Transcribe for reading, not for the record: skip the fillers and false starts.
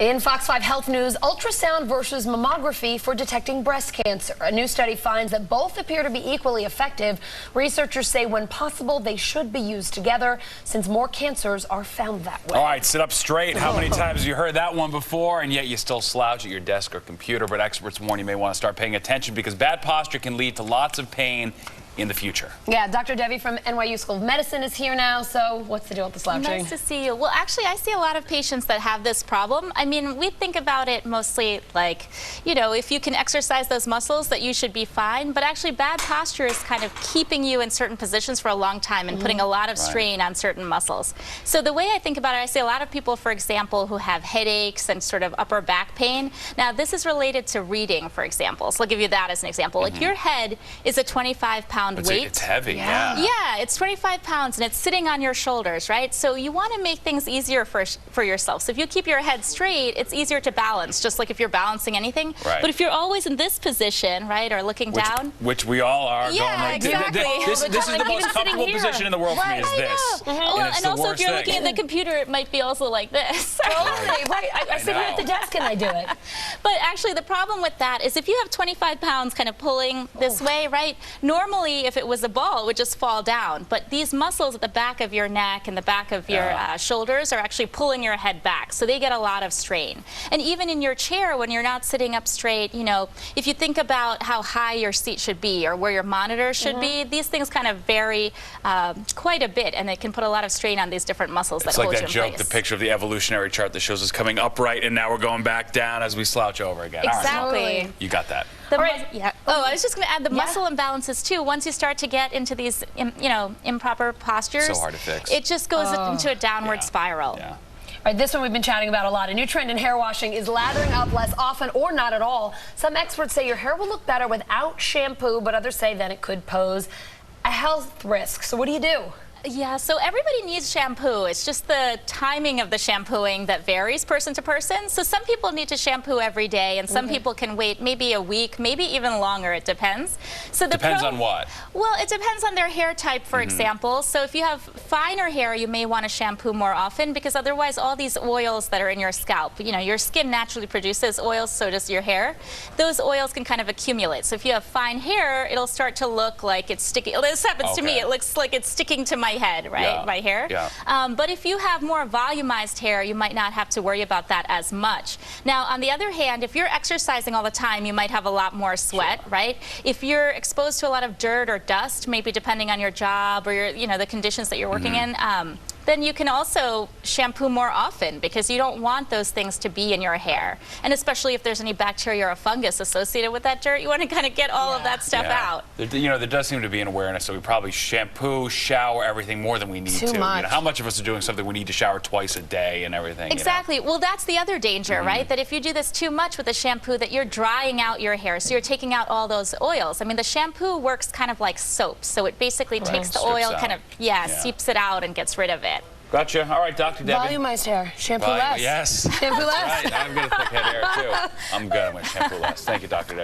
In Fox 5 Health News, ultrasound versus mammography for detecting breast cancer. A new study finds that both appear to be equally effective. Researchers say when possible, they should be used together since more cancers are found that way. All right, sit up straight. How many times have you heard that one before, and yet you still slouch at your desk or computer? But experts warn you may want to start paying attention because bad posture can lead to lots of pain in the future. Yeah, Dr. Devi from NYU School of Medicine is here now. So what's the deal with the slouching? Nice to see you. Well, actually, I see a lot of patients that have this problem. I mean, we think about it mostly like, you know, if you can exercise those muscles, that you should be fine. But actually, bad posture is kind of keeping you in certain positions for a long time and putting a lot of strain on certain muscles. So the way I think about it, I see a lot of people, for example, who have headaches and sort of upper back pain. Now, this is related to reading, for example. So I'll give you that as an example. Like your head is a 25-pound weight. It's heavy, yeah. Yeah, it's 25 pounds and it's sitting on your shoulders, right? So you want to make things easier for yourself. So if you keep your head straight, it's easier to balance, just like if you're balancing anything. Right. But if you're always in this position, right, or looking down. Which we all are. Yeah, going like, exactly. This is the most comfortable position in the world for me, is this. And also, if you're looking at the computer, it might be also like this. I sit here at the desk and I do it. But actually, the problem with that is if you have 25 pounds kind of pulling this way, right, normally if it was a ball, it would just fall down. But these muscles at the back of your neck and the back of your shoulders are actually pulling your head back. So they get a lot of strain. And even in your chair, when you're not sitting up straight, you know, if you think about how high your seat should be or where your monitor should be, these things kind of vary quite a bit, and they can put a lot of strain on these different muscles that hold you in place. It's like that joke, the picture of the evolutionary chart that shows us coming upright, and now we're going back down as we slouch over again. Exactly. All right. You got that. Yeah. Oh, I was just going to add the muscle imbalances too. Once you start to get into these, you know, improper postures, so hard to fix. It just goes into a downward spiral. All right, this one we've been chatting about a lot. A new trend in hair washing is lathering up less often or not at all. Some experts say your hair will look better without shampoo, but others say then it could pose a health risk. So what do you do? Yeah, so everybody needs shampoo. It's just the timing of the shampooing that varies person to person. So some people need to shampoo every day, and some people can wait maybe a week, maybe even longer. It depends. So depends on what? Well, it depends on their hair type, for example. So if you have finer hair, you may want to shampoo more often, because otherwise all these oils that are in your scalp, you know, your skin naturally produces oils, so does your hair. Those oils can kind of accumulate. So if you have fine hair, it'll start to look like it's sticking. This happens to me. It looks like it's sticking to my head, right? My hair. But if you have more volumized hair, you might not have to worry about that as much. Now, on the other hand, if you're exercising all the time, you might have a lot more sweat, right? If you're exposed to a lot of dirt or dust, maybe depending on your job or your, you know, the conditions that you're working in, then you can also shampoo more often, because you don't want those things to be in your hair. And especially if there's any bacteria or fungus associated with that dirt, you want to kind of get all of that stuff out. You know, there does seem to be an awareness that we probably shampoo, shower everything more than we need to. Too much. You know, how much of us are doing something we need to shower twice a day and everything? Exactly. You know? Well, that's the other danger, right? That if you do this too much with the shampoo, that you're drying out your hair, so you're taking out all those oils. I mean, the shampoo works kind of like soap, so it basically takes the oil, kind of, seeps it out and gets rid of it. Gotcha. All right, Dr. Devi. Volumized hair. Shampoo less. Yes. Shampoo less. Right. I'm going to thick head hair, too. I'm good. I'm going to shampoo less. Thank you, Dr. Devi.